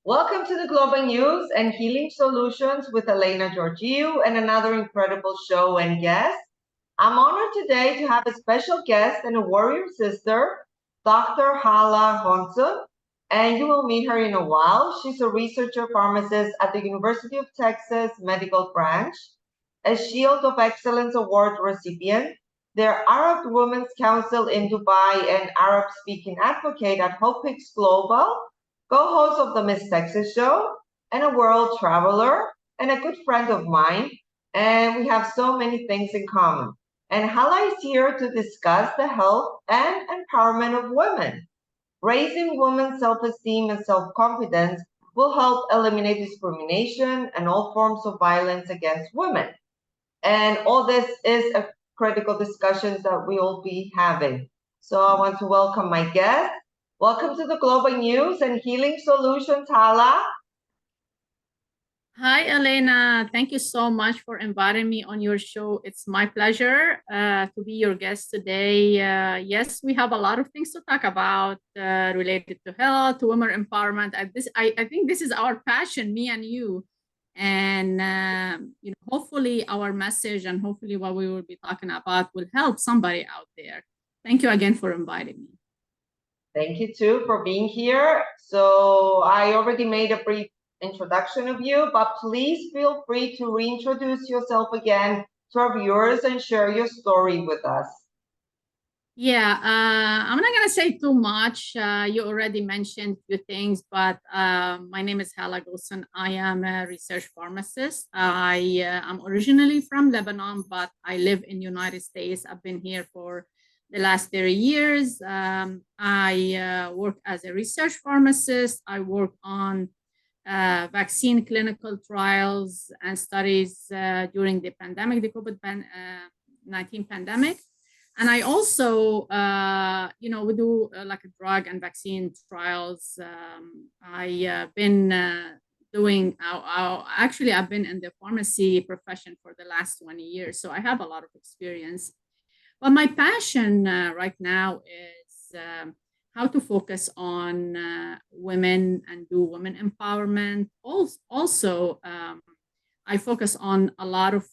Welcome to the Global News and Healing Solutions with Elena Georgiou and another incredible show and guest. I'm honored today to have a special guest and a warrior sister, Dr. Hala Ghoson, and you will meet her in a while. She's a researcher pharmacist at the University of Texas Medical Branch, a Shield of Excellence Award recipient, the Arab Women's Council in Dubai and Arab-speaking advocate at Hope Pyx Global, co-host of the Miss Texas Show, and a world traveler, and a good friend of mine. And we have so many things in common. And Hala is here to discuss the health and empowerment of women. Raising women's self-esteem and self-confidence will help eliminate discrimination and all forms of violence against women. And all this is a critical discussions that we will be having. So I want to welcome my guest. Welcome to the Global News and Healing Solutions, Hala. Hi, Elena. Thank you so much for inviting me on your show. It's my pleasure to be your guest today. Yes, we have a lot of things to talk about related to health, to women empowerment. I think this is our passion, me and you. And hopefully our message and hopefully what we will be talking about will help somebody out there. Thank you again for inviting me. Thank you too for being here. So I already made a brief introduction of you, but please feel free to reintroduce yourself again to our viewers and share your story with us. Yeah, I'm not going to say too much. You already mentioned a few things, but my name is Hala Ghoson. I am a research pharmacist. I am originally from Lebanon, but I live in the United States. I've been here for the last 30 years. I work as a research pharmacist. I work on vaccine clinical trials and studies during the pandemic, the COVID-19 pandemic. And I also, we do like a drug and vaccine trials. I've been actually, I've been in the pharmacy profession for the last 20 years. So I have a lot of experience. But my passion right now is how to focus on women and do women empowerment. Also, I focus on a lot of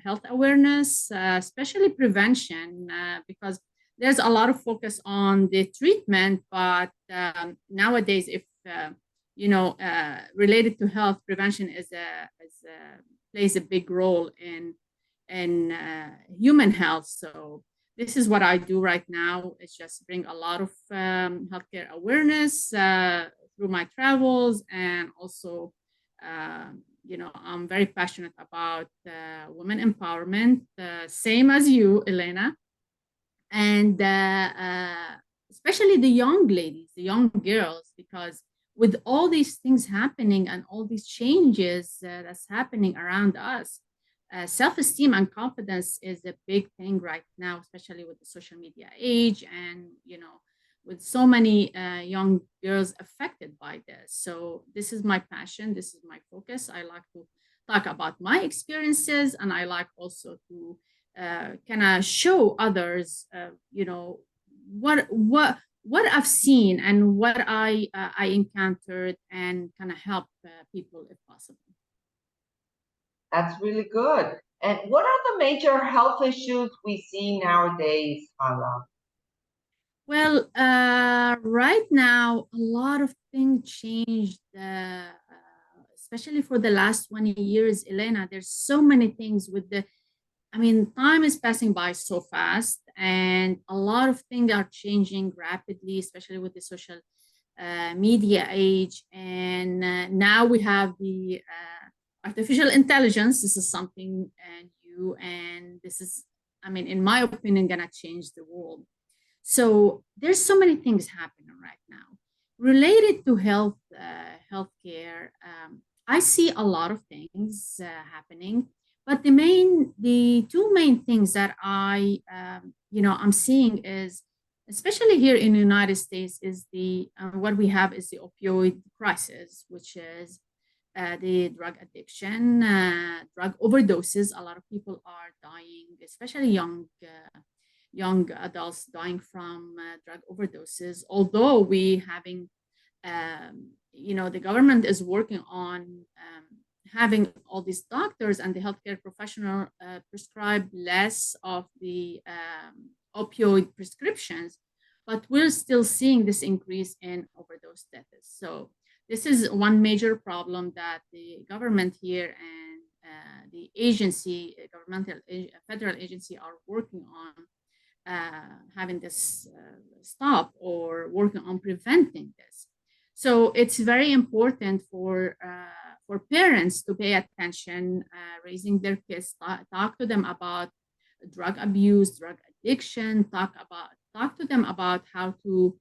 health awareness, especially prevention, because there's a lot of focus on the treatment, but nowadays, if related to health, prevention plays a big role in human health. So this is what I do right now. It's just bring a lot of healthcare awareness through my travels, and also I'm very passionate about women empowerment, same as you, Elena, and especially the young ladies, the young girls, because with all these things happening and all these changes that's happening around us, self-esteem and confidence is a big thing right now, especially with the social media age, and with so many young girls affected by this. So this is my passion. This is my focus. I like to talk about my experiences, and I like also to kind of show others, what I've seen and what I encountered, and kind of help people if possible. That's really good. And what are the major health issues we see nowadays, Hala? Well, right now, a lot of things changed, especially for the last 20 years, Elena. There's so many things time is passing by so fast, and a lot of things are changing rapidly, especially with the social media age. And now we have the artificial intelligence. This is something new, and this is, in my opinion, gonna change the world. So there's so many things happening right now related to healthcare. I see a lot of things happening, but the two main things that I'm seeing is, especially here in the United States, is what we have is the opioid crisis, which is the drug addiction, drug overdoses. A lot of people are dying, especially young adults dying from drug overdoses. Although we having the government is working on having all these doctors and the healthcare professional prescribe less of the opioid prescriptions, but we're still seeing this increase in overdose deaths. So this is one major problem that the government here and the agency, governmental federal agency, are working on having this stop or working on preventing this. So it's very important for parents to pay attention, raising their kids, talk to them about drug abuse, drug addiction, talk to them about how to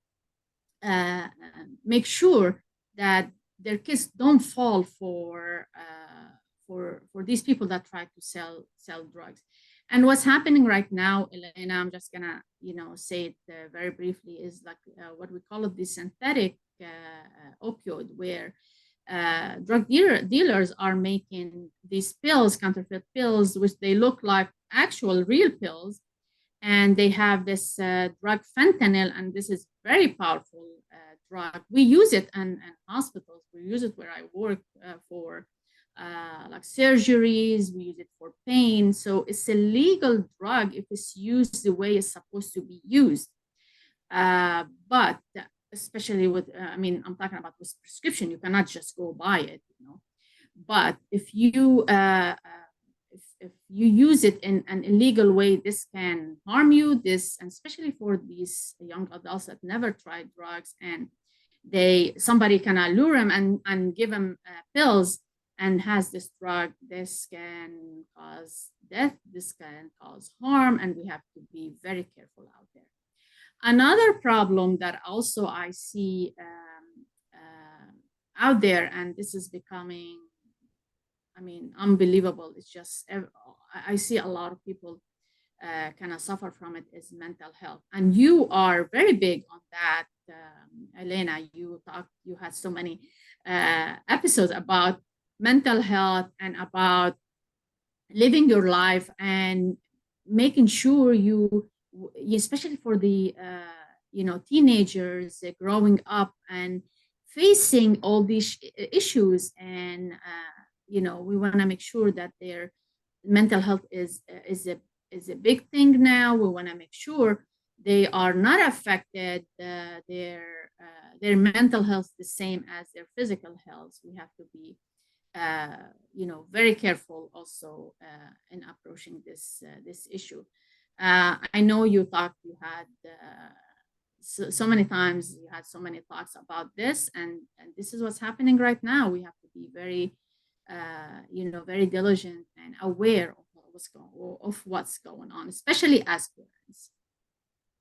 make sure that their kids don't fall for these people that try to sell drugs. And what's happening right now, Elena, I'm just gonna say it very briefly, is like what we call it the synthetic opioid, where drug dealers are making these pills, counterfeit pills, which they look like actual real pills, and they have this drug fentanyl, and this is very powerful drug. We use it in hospitals. We use it where I work for like surgeries. We use it for pain. So it's a legal drug if it's used the way it's supposed to be used. But especially with, I'm talking about with prescription, you cannot just go buy it, But if you if you use it in an illegal way, this can harm you. This, and especially for these young adults that never tried drugs, and somebody can allure them and give them pills and has this drug. This can cause death. This can cause harm, and we have to be very careful out there. Another problem that also I see out there, and this is becoming, unbelievable. It's just, I see a lot of people kind of suffer from it, is mental health. And you are very big on that, Elena. You had so many episodes about mental health and about living your life and making sure you, especially for the teenagers growing up and facing all these issues, and we want to make sure that their mental health is a big thing now. We want to make sure they are not affected, their mental health the same as their physical health. We have to be very careful also in approaching this issue. I know you had so many times, you had so many talks about this, and this is what's happening right now. We have to be very very diligent and aware of what's going on, especially as parents.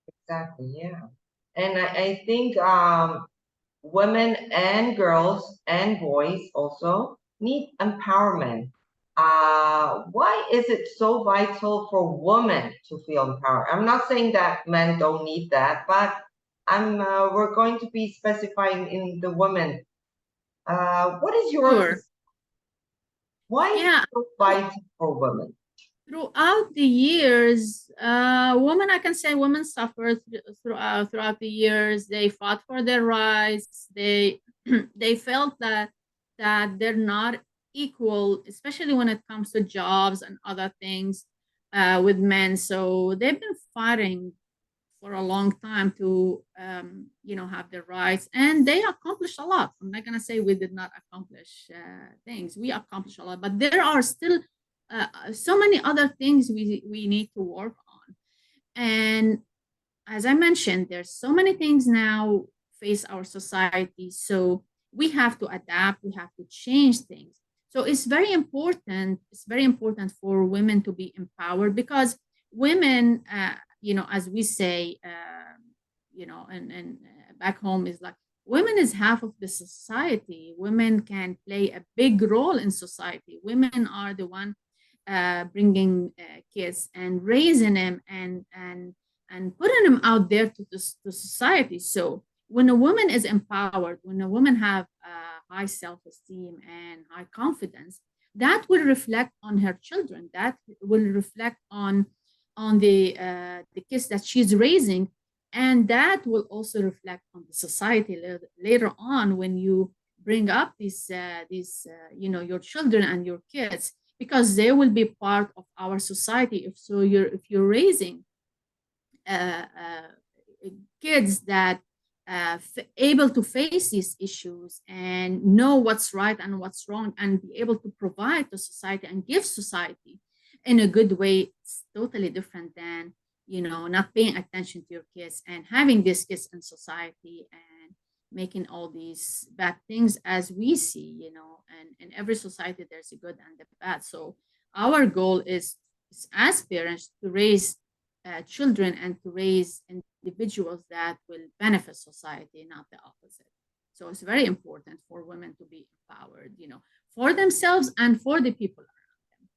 Exactly, yeah. And I think women and girls and boys also need empowerment. Why is it so vital for women to feel empowered? I'm not saying that men don't need that, but we're going to be specifying in the women. What is your Sure. Why is it so vital for women? Throughout the years, women suffered throughout the years. They fought for their rights. They they felt that they're not equal, especially when it comes to jobs and other things with men. So they've been fighting for a long time to have their rights, and they accomplished a lot. I'm not gonna say we did not accomplish things. We accomplished a lot, but there are still so many other things we need to work on. And as I mentioned, there's so many things now face our society, so we have to adapt. We have to change things. So it's very important. It's very important for women to be empowered, because women, as we say, and back home, is like, women is half of the society. Women can play a big role in society. Women are the one bringing kids and raising them and putting them out there to society. So when a woman is empowered, when a woman have high self-esteem and high confidence, that will reflect on her children. That will reflect on the kids that she's raising, And that will also reflect on the society later on when you bring up your children and your kids, because they will be part of our society. If you're raising kids that able to face these issues and know what's right and what's wrong, and be able to provide to society and give society in a good way, it's totally different than not paying attention to your kids and having these kids in society and making all these bad things as we see. And in every society there's a good and the bad. So our goal is as parents to raise children and to raise individuals that will benefit society, not the opposite. So it's very important for women to be empowered, for themselves and for the people around them.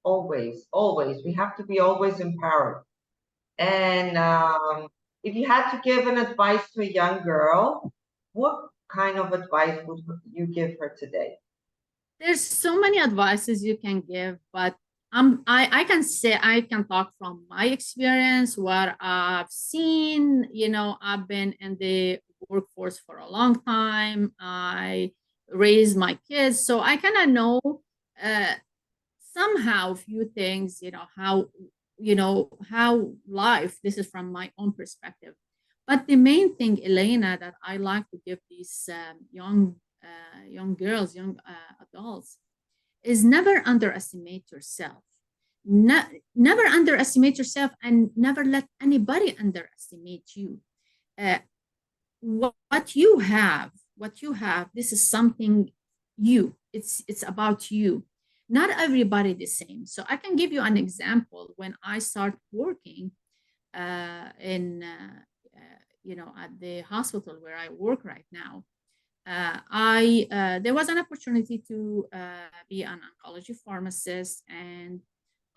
Always, always. We have to be always empowered. And if you had to give an advice to a young girl, what kind of advice would you give her today? There's so many advices you can give, but I can say, I can talk from my experience, what I've seen. I've been in the workforce for a long time. I raised my kids, so I kind of know uh, somehow a few things. How life. This is from my own perspective. But the main thing, Elena, that I like to give these young girls, young adults, is never underestimate yourself. Never underestimate yourself, and never let anybody underestimate you. Uh, what you have, this is something it's about you. Not everybody the same. So I can give you an example. When I start working in at the hospital where I work right now, I there was an opportunity to be an oncology pharmacist. And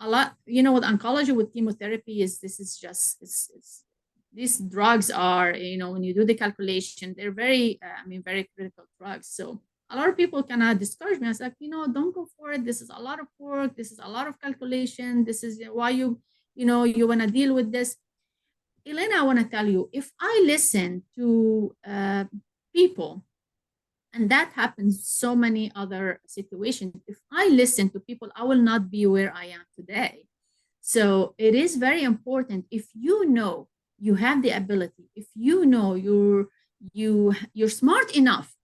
a lot, with oncology, with chemotherapy, is this is just it's these drugs are, when you do the calculation, they're very very critical drugs. So a lot of people kind of discourage me. I was like, don't go for it. This is a lot of work. This is a lot of calculation. This is why you want to deal with this. Elena, I want to tell you, if I listen to people, and that happens so many other situations, if I listen to people, I will not be where I am today. So it is very important. If you have the ability, if you're smart enough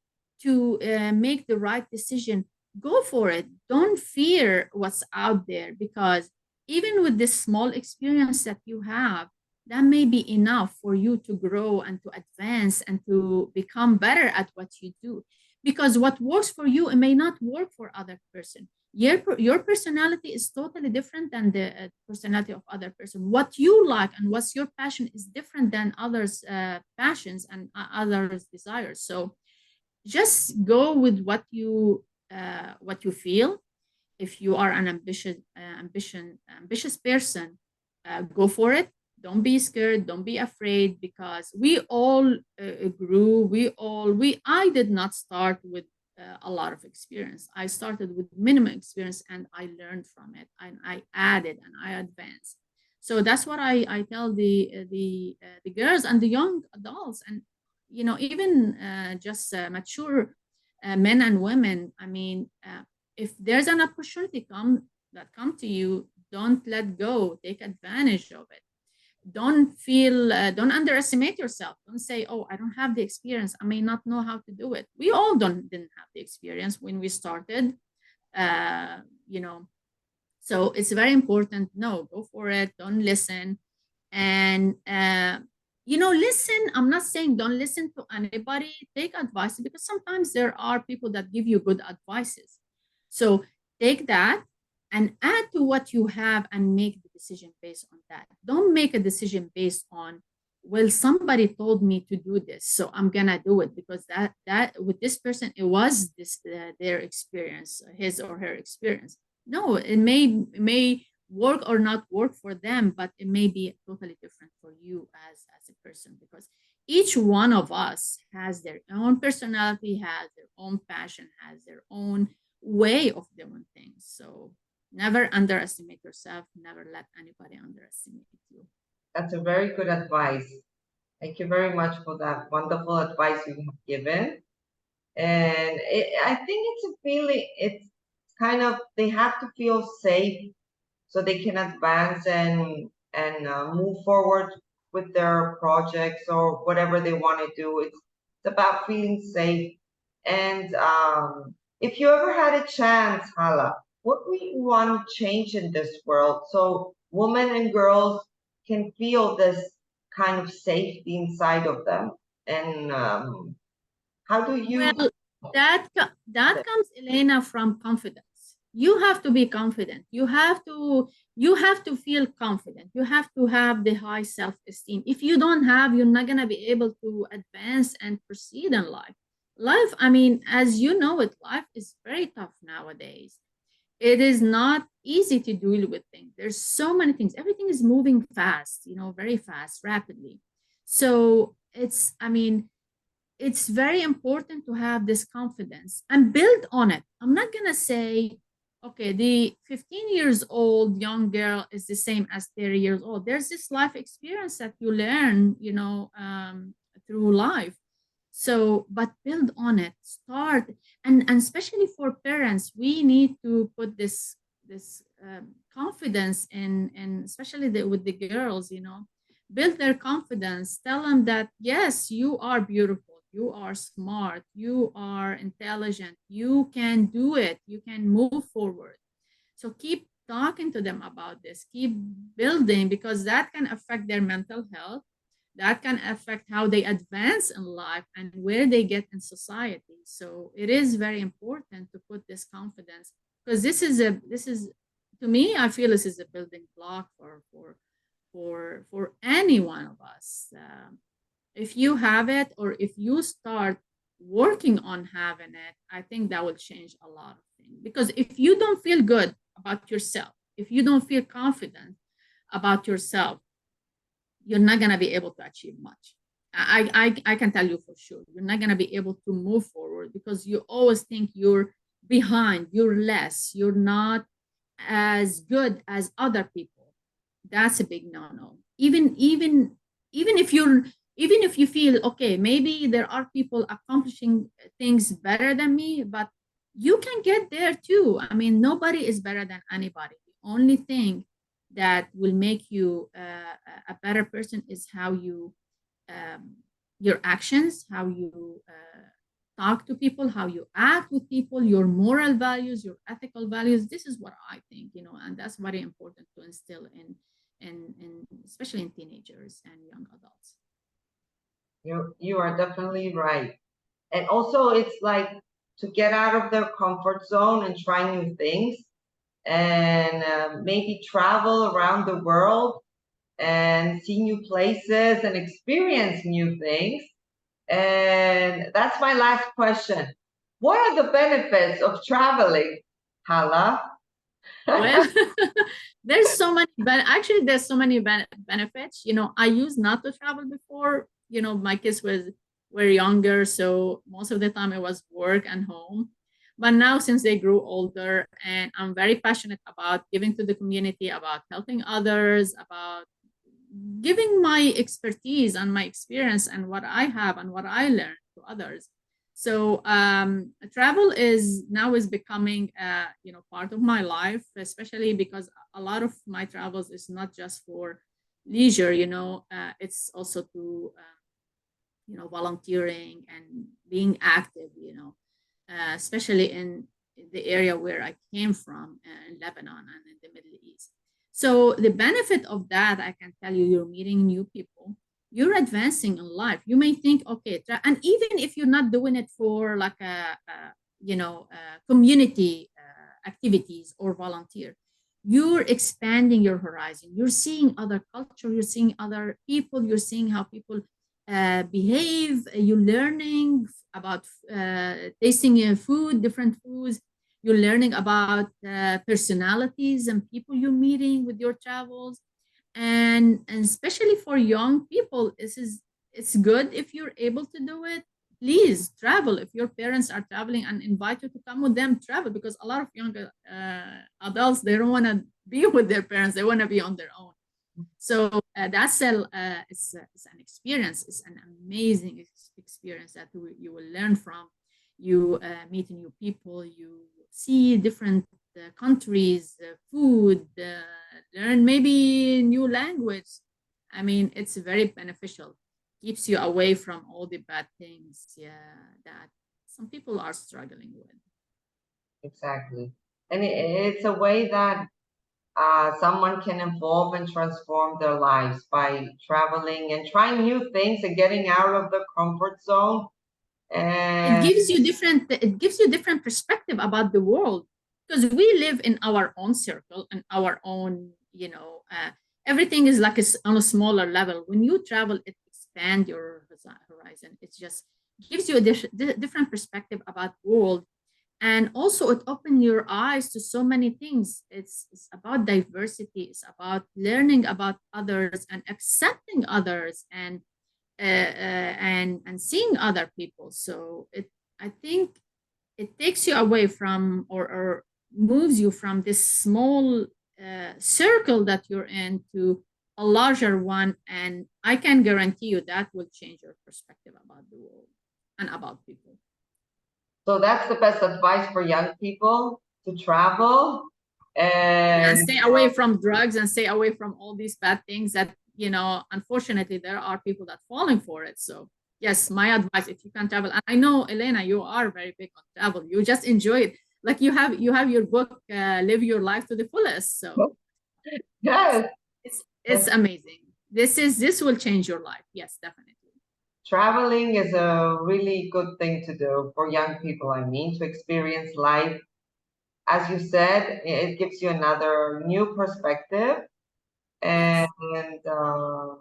to make the right decision, go for it. Don't fear what's out there, because even with this small experience that you have, that may be enough for you to grow and to advance and to become better at what you do. Because what works for you, it may not work for other person. Your personality is totally different than the personality of other person. What you like and what's your passion is different than others passions and others desires. So just go with what you feel. If you are an ambitious person, go for it. Don't be scared, don't be afraid, because we all grew. I did not start with a lot of experience. I started with minimum experience, and I learned from it, and I added and I advanced. So that's what I tell the girls and the young adults, and even just mature men and women. If there's an opportunity come to you, don't let go. Take advantage of it. Don't underestimate yourself. Don't say, oh, I don't have the experience, I may not know how to do it. We all didn't have the experience when we started. uh you know so it's very important. No, go for it. Don't listen. And listen. I'm not saying don't listen to anybody. Take advice, because sometimes there are people that give you good advices. So take that and add to what you have and make the decision based on that. Don't make a decision based on, well, somebody told me to do this, so I'm gonna do it because that with this person, it was this their experience, his or her experience. No, it may work or not work for them, but it may be totally different for you as a person, because each one of us has their own personality, has their own passion, has their own way of doing things. So never underestimate yourself. Never let anybody underestimate you. That's a very good advice. Thank you very much for that wonderful advice you have given. And I think it's a feeling, it's kind of, they have to feel safe so they can advance and move forward with their projects or whatever they want to do. It's about feeling safe. And if you ever had a chance, Hala, what would you want to change in this world so women and girls can feel this kind of safety inside of them? And how do you? Well, that comes, Elena, from confidence. You have to be confident. You have to feel confident. You have to have the high self-esteem. If you don't have, you're not gonna be able to advance and proceed in life. Life, I mean, as you know it, life is very tough nowadays. It is not easy to deal with things. There's so many things. Everything is moving fast, very fast, rapidly. So I mean, it's very important to have this confidence and build on it. I'm not going to say, okay, the 15 years old young girl is the same as 30 years old. There's this life experience that you learn, through life. So, but build on it, start. And especially for parents, we need to put this confidence in especially with the girls, build their confidence, tell them that yes, you are beautiful, you are smart, you are intelligent, you can do it, you can move forward. So keep talking to them about this, keep building, because that can affect their mental health, that can affect how they advance in life and where they get in society. So it is very important to put this confidence, because this is to me, I feel this is a building block for any one of us. If you have it, or if you start working on having it, I think that will change a lot of things. Because if you don't feel good about yourself, if you don't feel confident about yourself, you're not going to be able to achieve much. I can tell you for sure, you're not going to be able to move forward, because you always think you're behind, you're less, you're not as good as other people. That's a big no-no. Even if you feel okay, maybe there are people accomplishing things better than me, but you can get there too. I mean, nobody is better than anybody. The only thing that will make you a better person is how um, your actions, how you talk to people, how you act with people, your moral values, your ethical values. This is what I think, and that's very important to instill in especially in teenagers and young adults. You are definitely right. And also, it's like to get out of their comfort zone and try new things, and maybe travel around the world and see new places and experience new things. And that's my last question. What are the benefits of traveling, Hala? Well, there's so many, but actually there's so many benefits. I used not to travel before. My kids were younger, so most of the time it was work and home. But now, since they grew older, and I'm very passionate about giving to the community, about helping others, about giving my expertise and my experience and what I have and what I learned to others. So travel is becoming part of my life, especially because a lot of my travels is not just for leisure. It's also to volunteering and being active. Especially in the area where I came from, in Lebanon and in the Middle East. So the benefit of that, I can tell you, you're meeting new people, you're advancing in life. You may think, okay, and even if you're not doing it for like community activities or volunteer, you're expanding your horizon. You're seeing other culture, you're seeing other people, you're seeing how people behave. You're learning about tasting food, different foods. You're learning about personalities and people you're meeting with your travels, and especially for young people, it's good if you're able to do it. Please travel. If your parents are traveling and invite you to come with them, travel, because a lot of young adults, they don't want to be with their parents, they want to be on their own. So that's it's an experience. It's an amazing experience that you will learn from. You meet new people. You see different countries, food, learn maybe new language. I mean, it's very beneficial. Keeps you away from all the bad things, yeah, that some people are struggling with. Exactly. And it's a way that someone can evolve and transform their lives by traveling and trying new things and getting out of the comfort zone. And It gives you different perspective about the world, because we live in our own circle and our own, everything is like on a smaller level. When you travel, it expands your horizon. It just gives you a different perspective about the world, and also it opens your eyes to so many things. It's about diversity. It's about learning about others and accepting others, and seeing other people. So I think it takes you away from, or moves you from this small circle that you're in to a larger one, and I can guarantee you that will change your perspective about the world and about people. so that's the best advice for young people, to travel. Yeah, and And stay away from drugs and stay away from all these bad things that, unfortunately there are people that falling for it. So yes, my advice, if you can travel, and I know, Elena, you are very big on travel, you just enjoy it, like you have your book, Live Your Life to the Fullest. So yes, it's amazing. This will change your life. Yes, definitely. traveling is a really good thing to do for young people. I mean, to experience life. As you said, it gives you another new perspective. And Yes.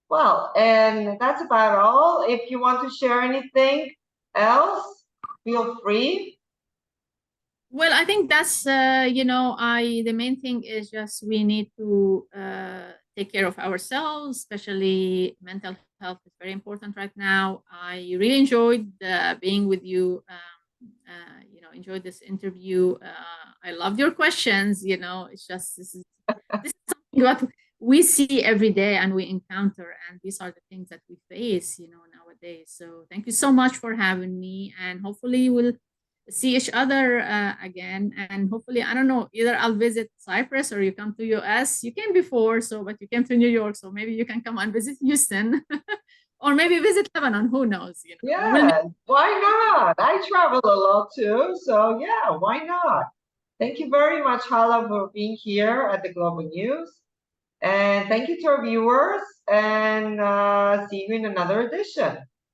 well, and that's about all. If you want to share anything else, feel free. Well, I think that's I the main thing is just we need to take care of ourselves, especially mental health is very important right now. I really enjoyed being with you. Enjoyed this interview. I loved your questions. It's just this is something what we see every day and we encounter, and these are the things that we face, nowadays. So thank you so much for having me, and hopefully we'll see each other again, and hopefully, I don't know, either I'll visit Cyprus or you come to US. You came before, so but you came to New York, so maybe you can come and visit Houston. Or maybe visit Lebanon, who knows, we'll Yeah, why not? I travel a lot too, so yeah, why not? Thank you very much, Hala, for being here at the Global News. And thank you to our viewers, and see you in another edition.